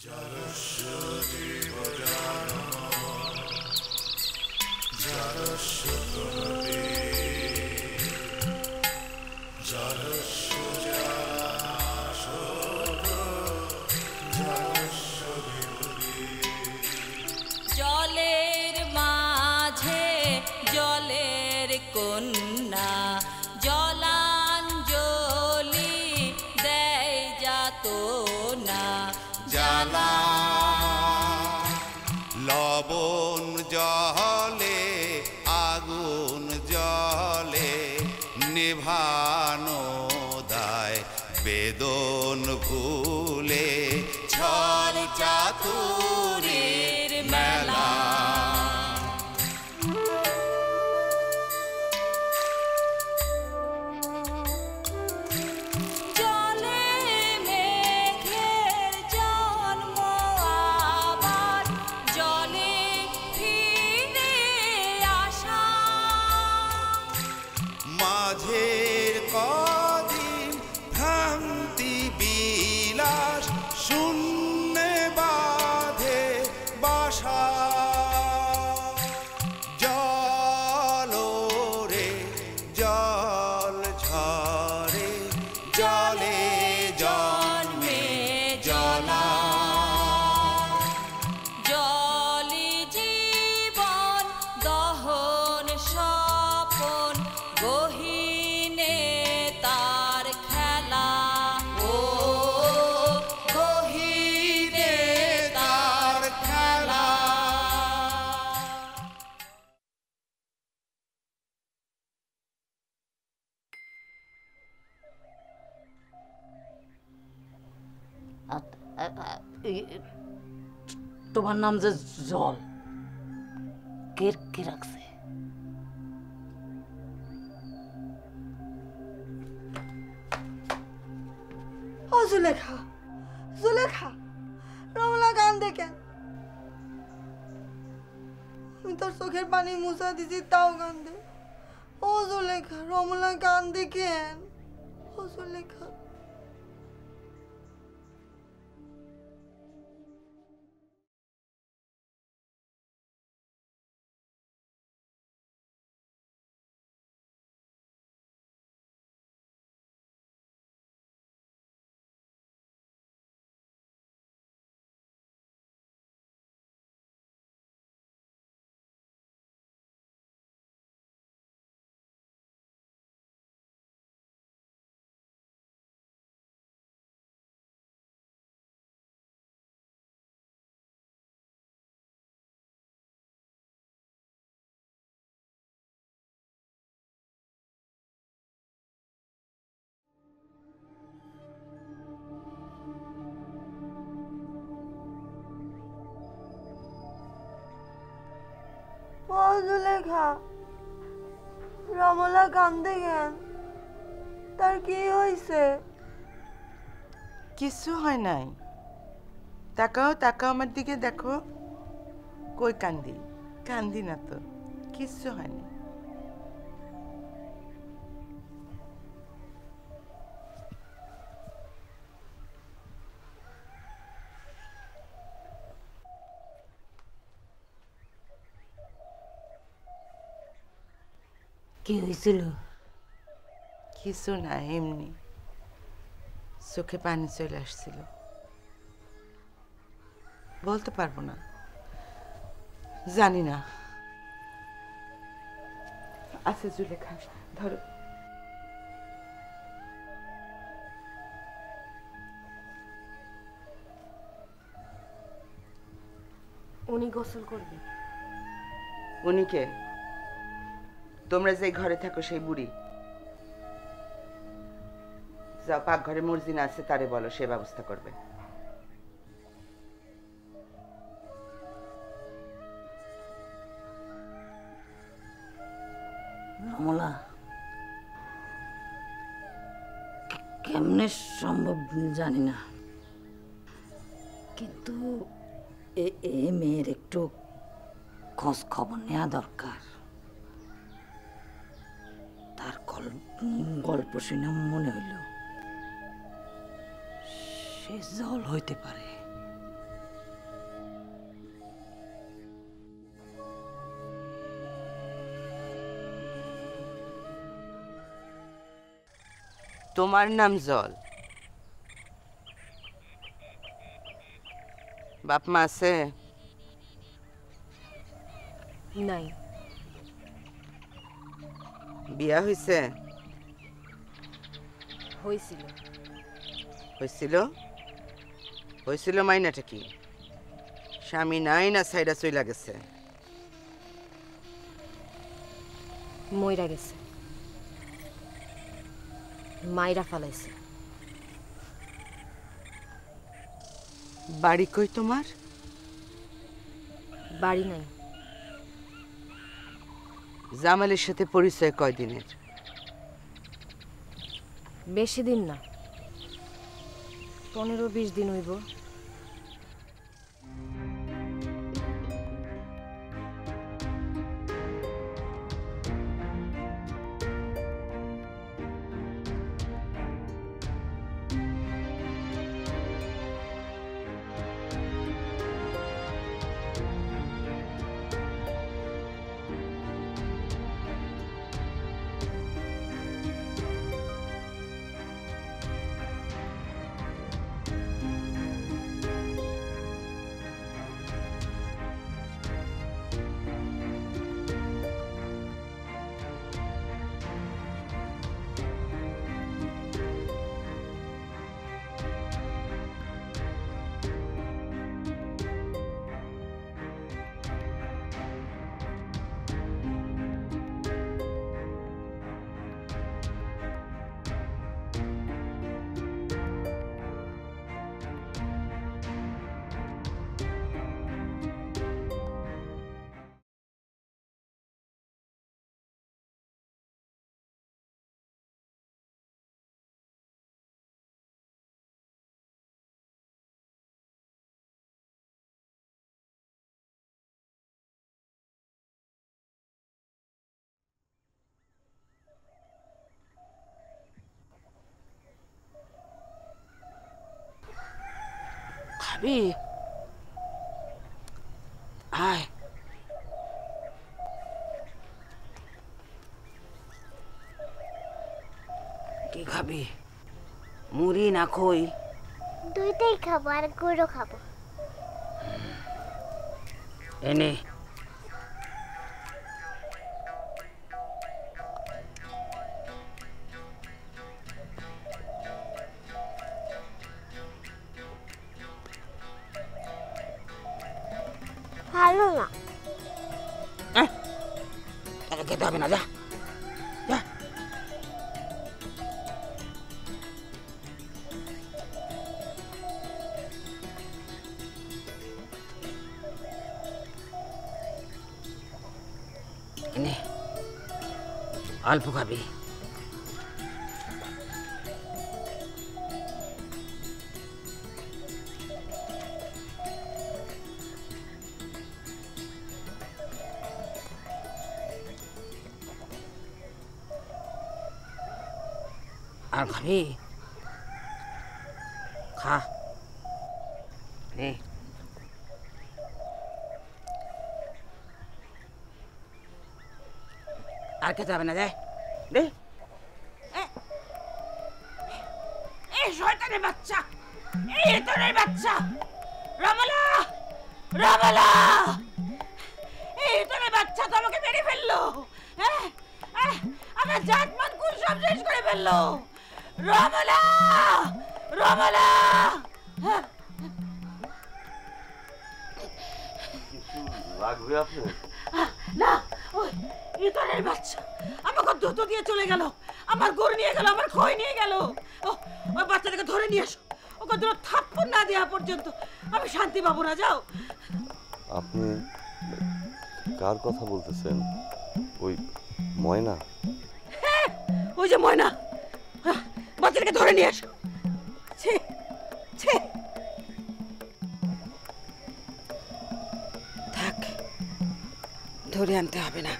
জলের মাঝে জলের কন্যা জলাঞ্জলি দেয় যাত না জ্বালা লবণ জলে আগুন জলে নেভানো দায় বেদন ভুলে ছল চাতুরীর মেলা জলে মেঘের জন্ম আবার জলে ফিরে আসা মাঝের কদিন ভ্রান্তি বিলাস শূন্যে বাঁধে বাসা জল রে জল ঝরে জলে জন্মে জলা জলি জীবন দহন স্বপন গহীনে তার খেলা ও গহীনে তার খেলা তোমার নাম যে জল কে কে রাখছে? ও জুলেখা, জুলেখা, রমলা কান্দে কেন? আমি তোর চোখের পানি মুছা দিছি তাও কান্দে। ও জুলেখা, রমলা কান্দে কেন? ও জুলেখা। ও জুলেখা, রমলা কান্দে কেন? তার কি হয়েছে? কিছু হয় নাই। তাকাও তাকাও আমার দিকে, দেখো। কই কান্দি? কান্দি না তো, কিচ্ছু হয়নি। কি হয়েছিল? কিছু না, এমনি চোখে পানি চলে আসছিল। বলতে পারবো না, জানি না। আচ্ছা জুলেখা, ধরো। উনি গোসল করবে। উনি কে? তোমরা যে ঘরে থাকো সেই বুড়ি। যাও, পাকঘরে মর্জিনা আছে, তারে বলো, সে ব্যবস্থা করবে। রমলা, কেমনে সম্ভব জানি না, কিন্তু এ মেয়ের একটু খোঁজ খবর নেওয়া দরকার। তার গল্প শুনে মনে হইল সে জল হইতে পারে। তোমার নাম জল। বাপ মা আছে? নাই। বিয়া হইছে? হয়েছিল। হইছিল? হইছিল মাইনাটা কি? স্বামী নাই না সাইডা চইলা গেছে? মইরা গেছে, মাইরা ফালাইছে। বাড়ি কই তোমার? বাড়ি নাই। জামালের সাথে পরিচয় কয়দিনের? বেশি দিন না, 15-20 দিন হইব। খাবি? আয়। কি খাবি? মুড়ি না খই? দুইটাই খাবো, আর গুঁড়ো খাবো। এনে ভালো না। তাকে খেতে হবে না, যা যা। এনে অল্প খাবি। আর খাবি? খা। নে আর খেতে হবে না, যায় দে। এই শয়তানের বাচ্চা, এই তোরের বাচ্চা, রমলা রমলা, এই তোরের বাচ্চা তো আমাকে মেরে ফেললো। আমার জাত মান কুল সব শেষ করে ফেললো। রমলা রমলা। লাগবে আপনার? না, ওই ইতরের বাচ্চা আমাকে দুধ দিয়ে চলে গেল, আমার গরু নিয়ে গেল, আমার খই নিয়ে গেল। ওই বাচ্চাটাকে ধরে নিয়ে এসো, ওকে দুটো থাপ্পড় না দেওয়া পর্যন্ত আমি শান্তি পাবো না। যাও। আপনি কার কথা বলতেছেন? ওই ময়না? হ্যাঁ, ওই যে ময়না, বাচ্চাটাকে ধরে নিয়ে এসো। ছি ছি। থাক, ধরে আনতে হবে না।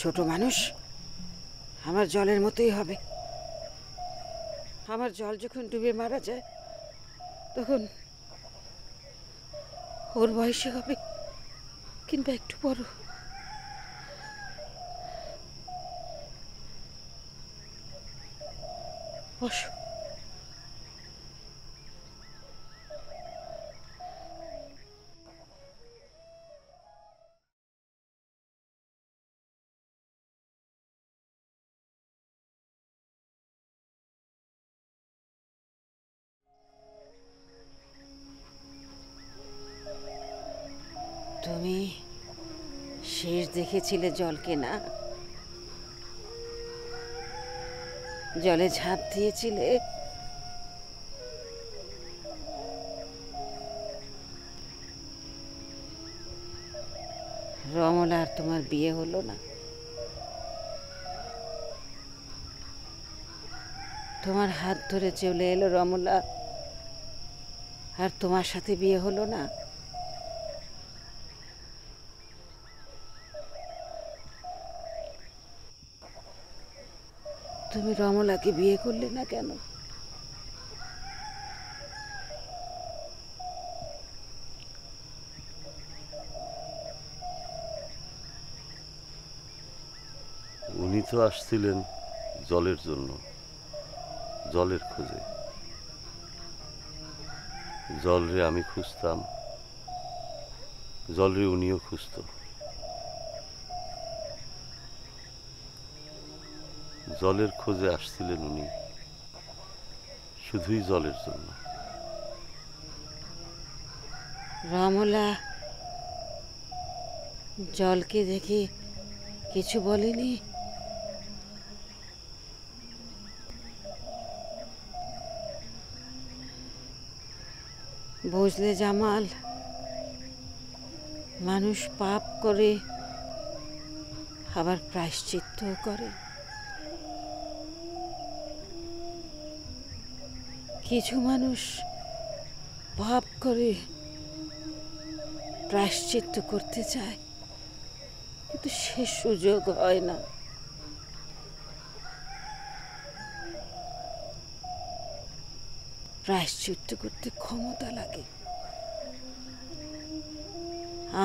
ছোট মানুষ, আমার জলের মতোই হবে। আমার জল যখন ডুবে মারা যায় তখন ওর বয়সে হবে, কিংবা একটু বড়। বসো। তুমি শেষ দেখেছিলে জলকে না? জলে ঝাঁপ দিয়েছিলে। রমলা আর তোমার বিয়ে হলো না। তোমার হাত ধরে চলে এলো রমলা, আর তোমার সাথে বিয়ে হলো না। তুমি রমলাকে বিয়ে করলে না কেন? উনি তো আসছিলেন জলের জন্য, জলের খোঁজে। জলরে আমি খুঁজতাম, জলরে উনিও খুঁজত। জলের খোঁজে আসছিলেন উনি, শুধুই জলের জন্য। রমলা জলকে দেখে কিছু বলেনি? বুঝলে জামাল, মানুষ পাপ করে আবার প্রায়শ্চিত্ত করে। কিছু মানুষ পাপ করে প্রায়শ্চিত্ত করতে চায়, কিন্তু সে সুযোগ হয় না। প্রায়শ্চিত্ত করতে ক্ষমতা লাগে।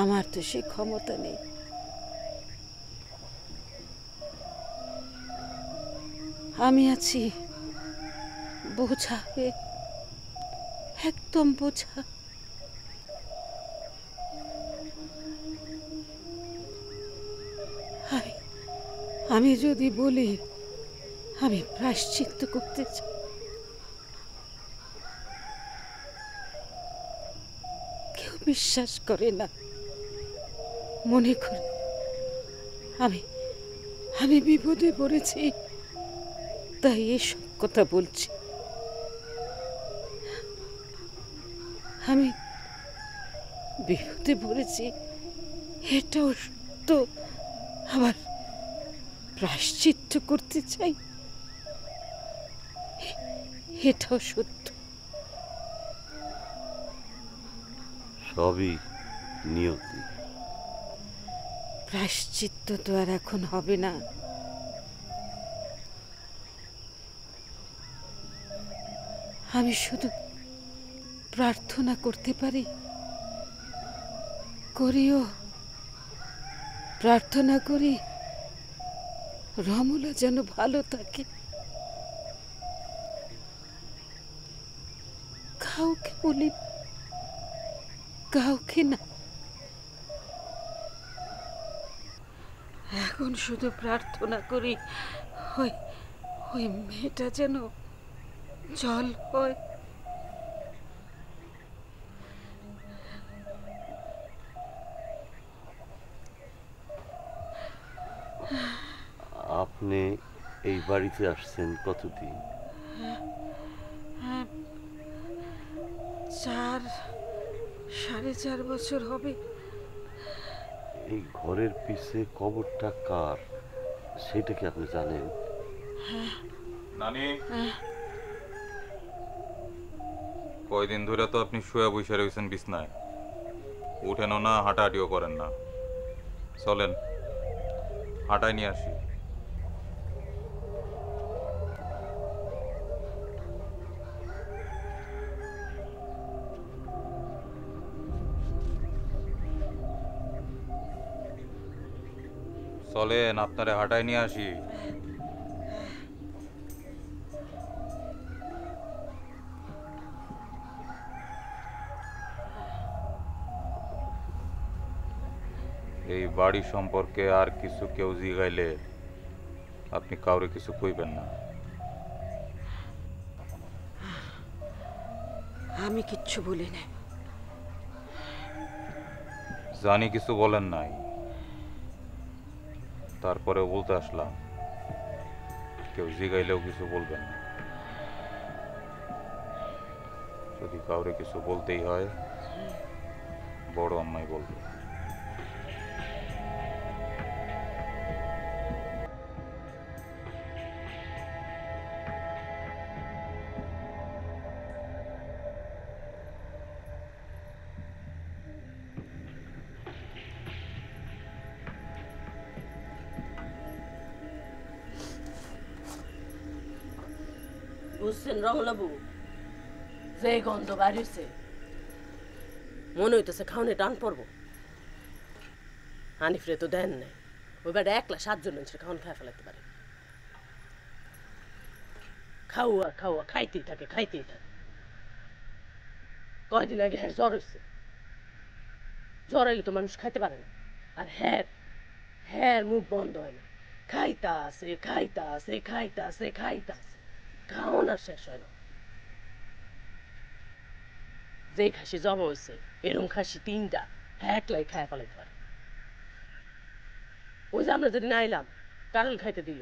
আমার তো সে ক্ষমতা নেই। আমি আছি বোঝা হয়ে, একদম বোঝা। আমি যদি বলি আমি প্রায়শ্চিত্ত করতে চাই, কেউ বিশ্বাস করে না, মনে করে আমি আমি বিপদে পড়েছি, তাই এসব কথা বলছি। আমি বিপদে পড়েছি এটাও সত্য, আবার প্রায়শ্চিত্ত করতে চাই এটাও সত্য। সবই নিয়তি। প্রায়শ্চিত্ত তো আর এখন হবে না। আমি শুধু প্রার্থনা করতে পারি, করিও। প্রার্থনা করি রমলা যেন ভালো থাকে। কাউকে বলি, কাউকে না। এখন শুধু প্রার্থনা করি ওই ওই মেয়েটা যেন জল হয়। আপনি এই বাড়িতে আসছেন কতদিন? 4.5 বছর হবে। এই ঘরের পিছে কবরটা কার সেটা কি আপনি জানেন? নানি, কয়দিন ধরে তো আপনি শুয়ে বসে রয়েছেন বিছনায়, উঠেনও না, হাঁটাহাঁটিও করেন না। চলেন হাঁটাই নিয়ে আসি। চলেন আপনারে হাঁটাই নিয়ে আসি। এই বাড়ি সম্পর্কে আর কিছু কেউ জিগাইলে আপনি কাউরে কিছু কইবেন না। আমি কিচ্ছু বলি না। জানি কিছু বলেন নাই, তারপরে বলতে আসলাম কেউ জিগাইলেও কিছু বলবেন না। যদি কাউরে কিছু বলতেই হয় বড় আম্মাই বলবে। বুঝছেন রমলাবু, যে গন্ধ বাড়িছে মনে হইতেছে খাওয়ানে টান পড়বো। হানিফরে তো দেন নাই, ওই বাড়ি একলা 7 জন মানুষের খাওয়ান খায় ফেলাইতে পারে। খাওয়া খাওয়া খাইতেই থাকে খাইতেই থাকে। কয়দিন আগে হ্যাঁ জ্বর হয়েছে, জ্বর হইলে তো মানুষ খাইতে পারে না। আর হ্যাঁ মুখ বন্ধ হয় না, খাইতা আছে খাইতা আছে খাইতা আছে খাইতা আছে, খাওয়ান আর শেষ হয় না। যে খাসি জমা হয়েছে এরকম খাসি 3টা একলাই খায় ফেলাইতে পারে। ওই যে আমরা যেদিন আইলাম কারল খাইতে দিল,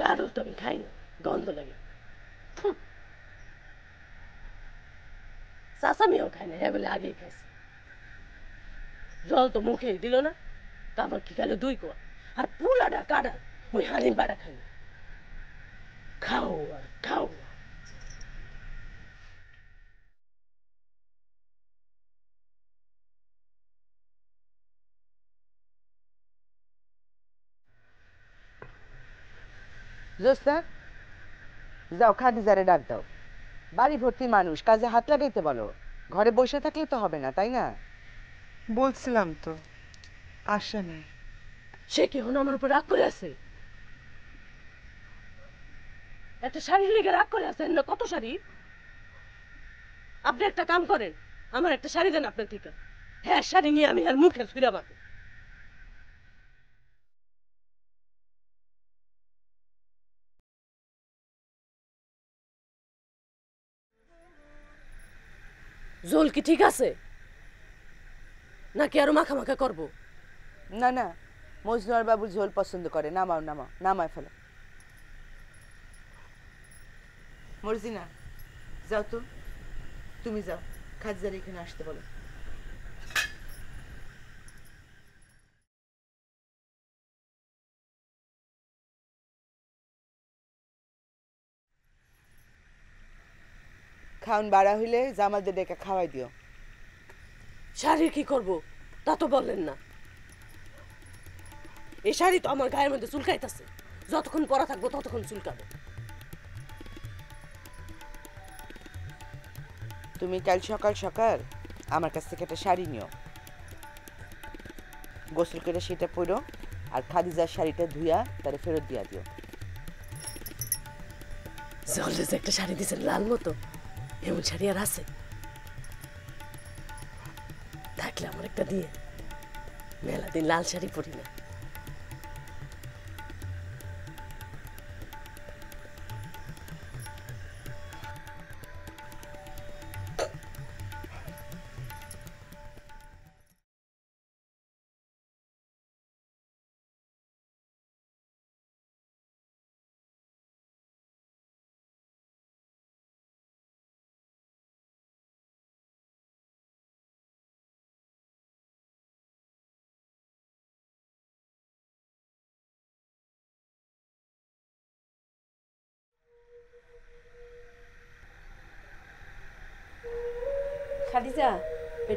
কারল তো আমি খাই না, গন্ধ লাগে। চাচামিও খাই না, হ্যাঁ বলে আগেই খাইছে। জল তো মুখে দিল না, কাবার কি খাইলো 2 কোয়া, আর পুলাটা কাটা ওই হালিম বাড়া খাইল। খাও আর খাও। জোসনা, যাও খাদিজারে ডাক দাও। বাড়ি ভর্তি মানুষ, কাজে হাত লাগাইতে বলো। ঘরে বসে থাকলে তো হবে না, তাই না? বলছিলাম তো, আসে না। সে কি হন আমার উপর রাগ করে আছে? একটা শাড়ির লেগে রাগ করে আছেন না? কত শাড়ি? আপনি একটা কাম করেন, আমার একটা শাড়ি দেন আপনার থেকে। হ্যাঁ শাড়ি নিয়ে আমি আর মুখে ফিরা মারব। জল কি ঠিক আছে নাকি আরো মাখা মাখা করবো? না না, মজনুয়ার বাবু ঝোল পছন্দ করে। নামাও নামাও, নামায় ফেলো। মর্জিনা, যাও তো, তুমি যাও, খাদিজার এখানে আসতে বলো। খাওন বাড়া হইলে জামালদের ডেকে খাওয়াই দিও। শাড়ির কি করব তা তো বললেন না। এই শাড়ি তো আমার গায়ের মধ্যে চুলকাইতেছে, যতক্ষণ পরা থাকবো ততক্ষণ চুলকাবো। তুমি কাল সকাল সকাল আমার কাছ থেকে একটা শাড়ি নিও, গোসল করে সেটা পরো, আর খাদিজার শাড়িটা ধুইয়া তারে ফেরত দিয়া দিও। জলে যে একটা শাড়ি দিয়েছেন লাল মতো, এমন শাড়ি আর আছে? থাকলে আমার একটা দিয়ে, মেলা দিন লাল শাড়ি পরি না। খাদিজা,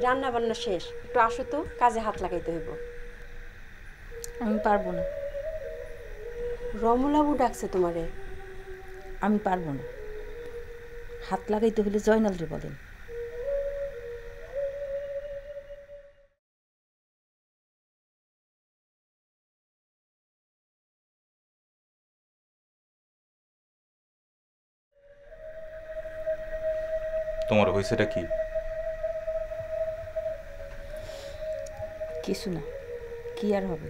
রান্না বান্না শেষ, একটু আসো তো, কাজে হাত লাগাইতে হইব। আমি পারবো না। রমলাবু ডাকছে তোমারে। আমি পারবো না, হাত লাগাইতে হলে জয়নাল রে বলেন। তোমার হয়েছেটা কি? কিছু না, কি আর হবে?